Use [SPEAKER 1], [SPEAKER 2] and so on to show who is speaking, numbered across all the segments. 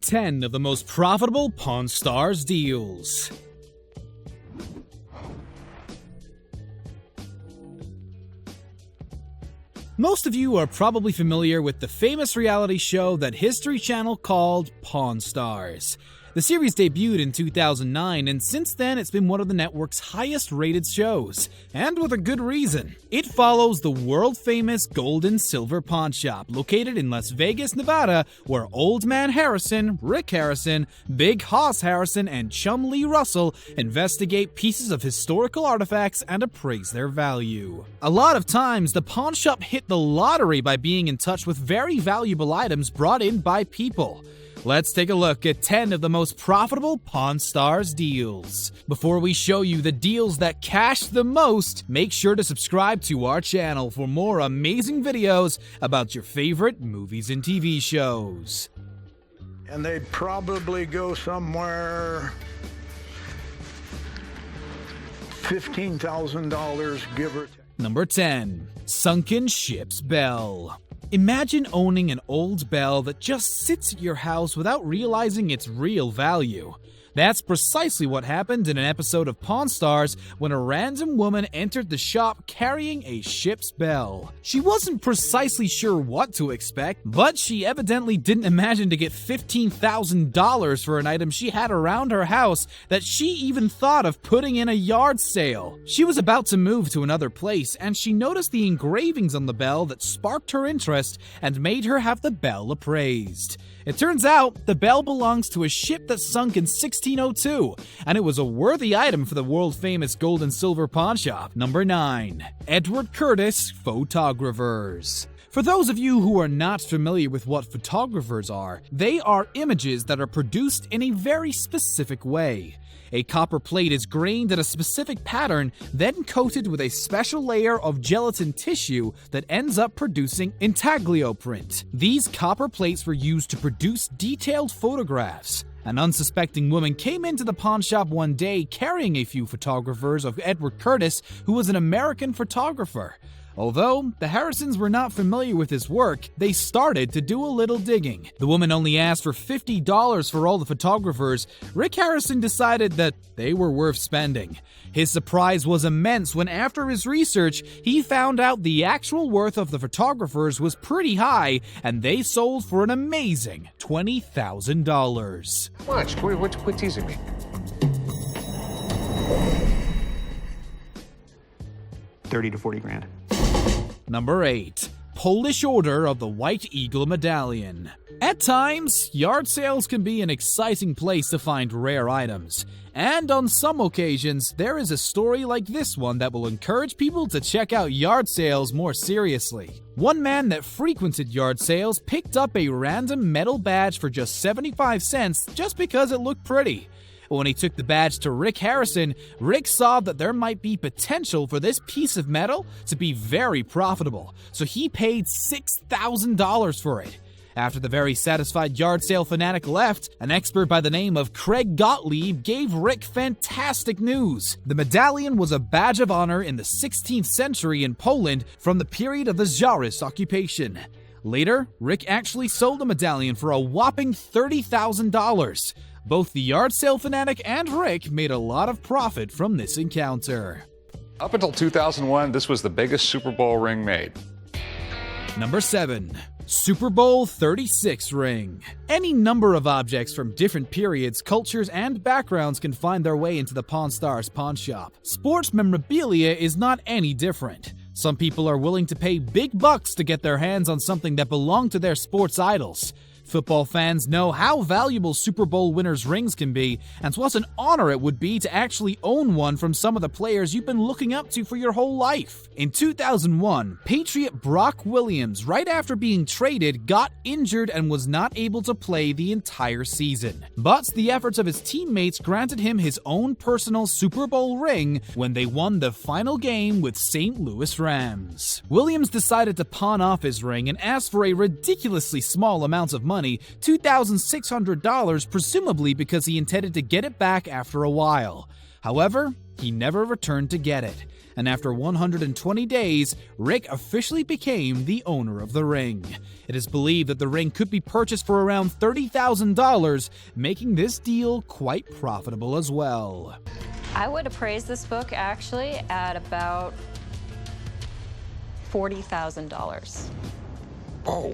[SPEAKER 1] 10 of the most profitable Pawn Stars deals. Most of you are probably familiar with the famous reality show that History Channel called Pawn Stars. The series debuted in 2009, and since then it's been one of the network's highest-rated shows, and with a good reason. It follows the world-famous gold and silver pawn shop located in Las Vegas, Nevada, where Old Man Harrison, Rick Harrison, Big Hoss Harrison, and Chumlee Russell investigate pieces of historical artifacts and appraise their value. A lot of times, the pawn shop hit the lottery by being in touch with very valuable items brought in by people. Let's take a look at 10 of the most profitable Pawn Stars deals. Before we show you the deals that cash the most, make sure to subscribe to our channel for more amazing videos about your favorite movies and TV shows.
[SPEAKER 2] And they'd probably go somewhere $15,000, give or take.
[SPEAKER 1] Number 10. Sunken Ship's Bell. Imagine owning an old bell that just sits at your house without realizing its real value. That's precisely what happened in an episode of Pawn Stars when a random woman entered the shop carrying a ship's bell. She wasn't precisely sure what to expect, but she evidently didn't imagine to get $15,000 for an item she had around her house that she even thought of putting in a yard sale. She was about to move to another place, and she noticed the engravings on the bell that sparked her interest and made her have the bell appraised. It turns out, the bell belongs to a ship that sunk in 1602, and it was a worthy item for the world-famous gold and silver pawn shop. Number 9. Edward Curtis Photographers. For those of you who are not familiar with what photographers are, they are images that are produced in a very specific way. A copper plate is grained in a specific pattern, then coated with a special layer of gelatin tissue that ends up producing intaglio print. These copper plates were used to produce detailed photographs. An unsuspecting woman came into the pawn shop one day carrying a few photographers of Edward Curtis, who was an American photographer. Although the Harrisons were not familiar with his work, they started to do a little digging. The woman only asked for $50 for all the photographers. Rick Harrison decided that they were worth spending. His surprise was immense when after his research, he found out the actual worth of the photographers was pretty high, and they sold for an amazing $20,000.
[SPEAKER 3] Watch, quit teasing me.
[SPEAKER 4] 30 to 40 grand.
[SPEAKER 1] Number 8. Polish Order of the White Eagle Medallion. At times, yard sales can be an exciting place to find rare items. And on some occasions, there is a story like this one that will encourage people to check out yard sales more seriously. One man that frequented yard sales picked up a random metal badge for just 75 cents just because it looked pretty. When he took the badge to Rick Harrison, Rick saw that there might be potential for this piece of metal to be very profitable, so he paid $6,000 for it. After the very satisfied yard sale fanatic left, an expert by the name of Craig Gottlieb gave Rick fantastic news. The medallion was a badge of honor in the 16th century in Poland from the period of the Tsarist occupation. Later, Rick actually sold the medallion for a whopping $30,000. Both the yard sale fanatic and Rick made a lot of profit from this encounter.
[SPEAKER 3] Up until 2001, this was the biggest Super Bowl ring made.
[SPEAKER 1] Number 7. Super Bowl 36 ring. Any number of objects from different periods, cultures, and backgrounds can find their way into the Pawn Stars pawn shop. Sports memorabilia is not any different. Some people are willing to pay big bucks to get their hands on something that belonged to their sports idols. Football fans know how valuable Super Bowl winners' rings can be, and what an honor it would be to actually own one from some of the players you've been looking up to for your whole life. In 2001, Patriot Brock Williams, right after being traded, got injured and was not able to play the entire season. But the efforts of his teammates granted him his own personal Super Bowl ring when they won the final game with St. Louis Rams. Williams decided to pawn off his ring and asked for a ridiculously small amount of money money, $2,600, presumably because he intended to get it back after a while. However, he never returned to get it, and after 120 days, Rick officially became the owner of the ring. It is believed that the ring could be purchased for around $30,000, making this deal quite profitable as well.
[SPEAKER 5] I would appraise this book actually at about $40,000.
[SPEAKER 3] Oh.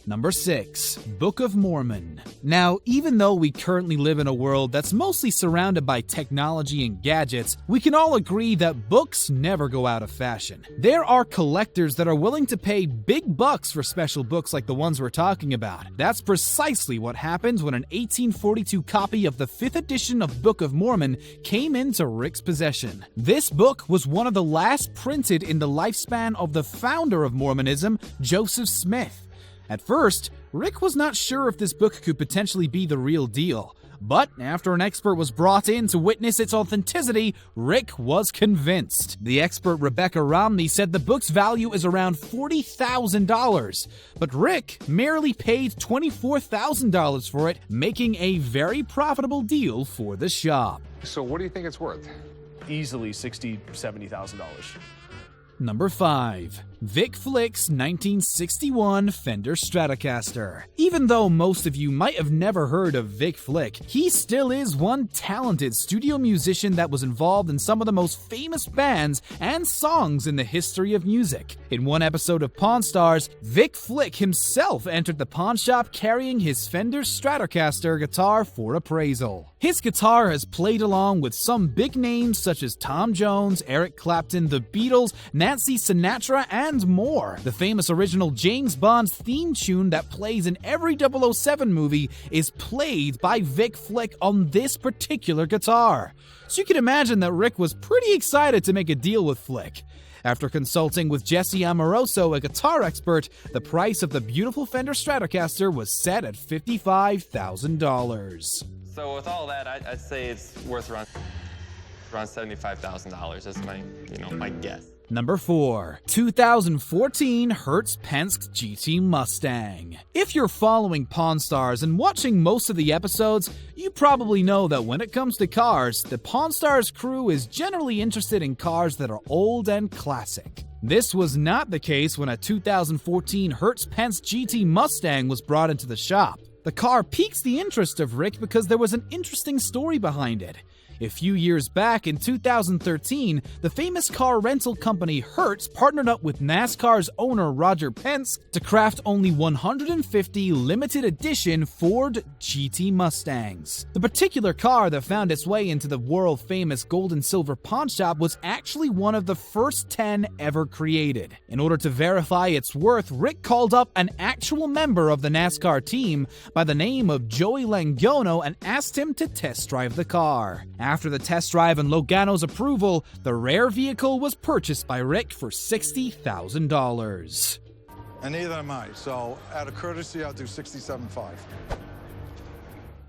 [SPEAKER 1] Number 6. Book of Mormon. Now, even though we currently live in a world that's mostly surrounded by technology and gadgets, we can all agree that books never go out of fashion. There are collectors that are willing to pay big bucks for special books like the ones we're talking about. That's precisely what happened when an 1842 copy of the 5th edition of Book of Mormon came into Rick's possession. This book was one of the last printed in the lifespan of the founder of Mormonism, Joseph Smith. At first, Rick was not sure if this book could potentially be the real deal, but after an expert was brought in to witness its authenticity, Rick was convinced. The expert Rebecca Romney said the book's value is around $40,000, but Rick merely paid $24,000 for it, making a very profitable deal for the shop.
[SPEAKER 3] So what do you think it's worth?
[SPEAKER 6] Easily $60,000, $70,000.
[SPEAKER 1] Number 5. Vic Flick's 1961 Fender Stratocaster. Even though most of you might have never heard of Vic Flick, he still is one talented studio musician that was involved in some of the most famous bands and songs in the history of music. In one episode of Pawn Stars, Vic Flick himself entered the pawn shop carrying his Fender Stratocaster guitar for appraisal. His guitar has played along with some big names such as Tom Jones, Eric Clapton, The Beatles, Nancy Sinatra, and more. The famous original James Bond theme tune that plays in every 007 movie is played by Vic Flick on this particular guitar. So you can imagine that Rick was pretty excited to make a deal with Flick. After consulting with Jesse Amoroso, a guitar expert, the price of the beautiful Fender Stratocaster was set at $55,000.
[SPEAKER 7] So with all that, I'd say it's worth around $75,000. That's my guess.
[SPEAKER 1] Number 4. 2014 Hertz Penske GT Mustang. If you're following Pawn Stars and watching most of the episodes, you probably know that when it comes to cars, the Pawn Stars crew is generally interested in cars that are old and classic. This was not the case when a 2014 Hertz Penske GT Mustang was brought into the shop. The car piques the interest of Rick because there was an interesting story behind it. A few years back, in 2013, the famous car rental company Hertz partnered up with NASCAR's owner Roger Penske to craft only 150 limited edition Ford GT Mustangs. The particular car that found its way into the world-famous gold and silver pawn shop was actually one of the first 10 ever created. In order to verify its worth, Rick called up an actual member of the NASCAR team by the name of Joey Langone and asked him to test drive the car. After the test drive and Logano's approval, the rare vehicle was purchased by Rick for $60,000.
[SPEAKER 8] And neither am I, so out of courtesy, I'll do $67,500.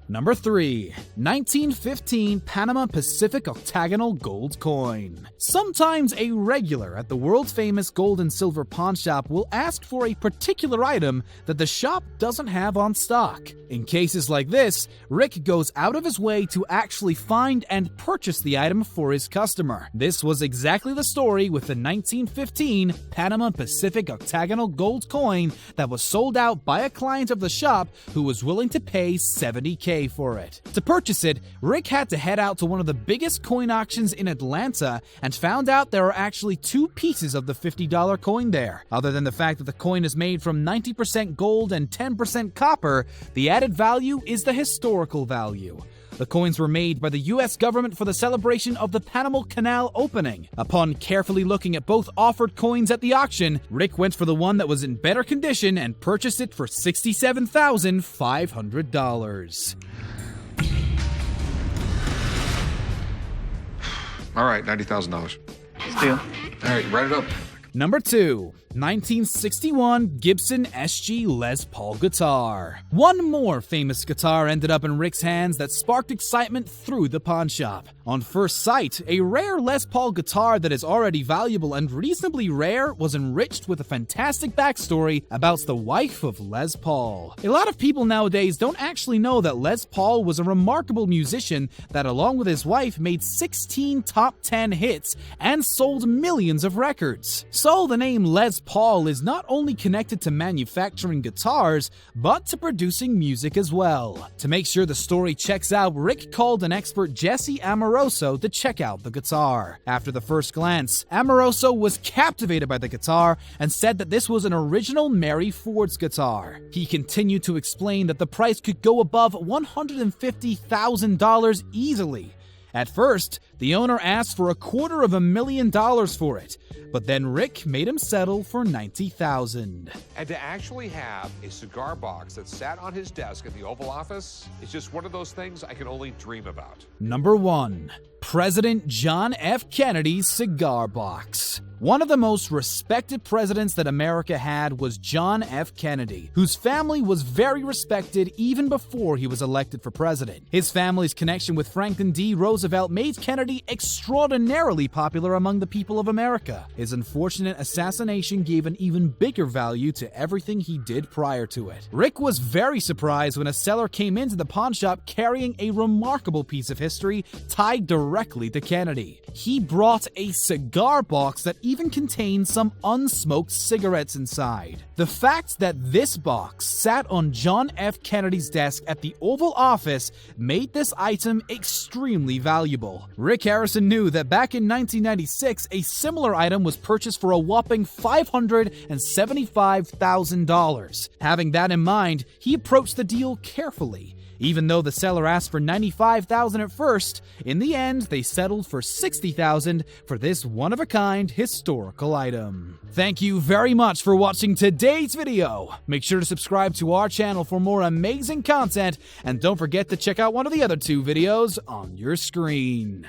[SPEAKER 1] Number 3. 1915 Panama Pacific Octagonal Gold Coin. Sometimes a regular at the world-famous gold and silver pawn shop will ask for a particular item that the shop doesn't have on stock. In cases like this, Rick goes out of his way to actually find and purchase the item for his customer. This was exactly the story with the 1915 Panama Pacific Octagonal Gold Coin that was sold out by a client of the shop who was willing to pay $70,000 for it. To purchase it, Rick had to head out to one of the biggest coin auctions in Atlanta and found out there are actually 2 pieces of the $50 coin there. Other than the fact that the coin is made from 90% gold and 10% copper, the added value is the historical value. The coins were made by the US government for the celebration of the Panama Canal opening. Upon carefully looking at both offered coins at the auction, Rick went for the one that was in better condition and purchased it for $67,500.
[SPEAKER 3] All right, $90,000.
[SPEAKER 4] Deal.
[SPEAKER 3] All right, write it up.
[SPEAKER 1] Number 2. 1961 Gibson SG Les Paul guitar. One more famous guitar ended up in Rick's hands that sparked excitement through the pawn shop. On first sight, a rare Les Paul guitar that is already valuable and reasonably rare was enriched with a fantastic backstory about the wife of Les Paul. A lot of people nowadays don't actually know that Les Paul was a remarkable musician that, along with his wife, made 16 top 10 hits and sold millions of records. So the name Les Paul is not only connected to manufacturing guitars, but to producing music as well. To make sure the story checks out, Rick called an expert, Jesse Amoroso, to check out the guitar. After the first glance, Amoroso was captivated by the guitar and said that this was an original Mary Ford's guitar. He continued to explain that the price could go above $150,000 easily. At first, the owner asked for $250,000 for it, but then Rick made him settle for $90,000.
[SPEAKER 9] And to actually have a cigar box that sat on his desk in the Oval Office is just one of those things I can only dream about.
[SPEAKER 1] Number 1. President John F. Kennedy's cigar box. One of the most respected presidents that America had was John F. Kennedy, whose family was very respected even before he was elected for president. His family's connection with Franklin D. Roosevelt made Kennedy extraordinarily popular among the people of America. His unfortunate assassination gave an even bigger value to everything he did prior to it. Rick was very surprised when a seller came into the pawn shop carrying a remarkable piece of history tied directly to Kennedy. He brought a cigar box that even contained some unsmoked cigarettes inside. The fact that this box sat on John F. Kennedy's desk at the Oval Office made this item extremely valuable. Rick Harrison knew that back in 1996, a similar item was purchased for a whopping $575,000. Having that in mind, he approached the deal carefully. Even though the seller asked for $95,000 at first, in the end they settled for $60,000 for this one-of-a-kind historical item. Thank you very much for watching today's video. Make sure to subscribe to our channel for more amazing content, and don't forget to check out one of the other 2 videos on your screen.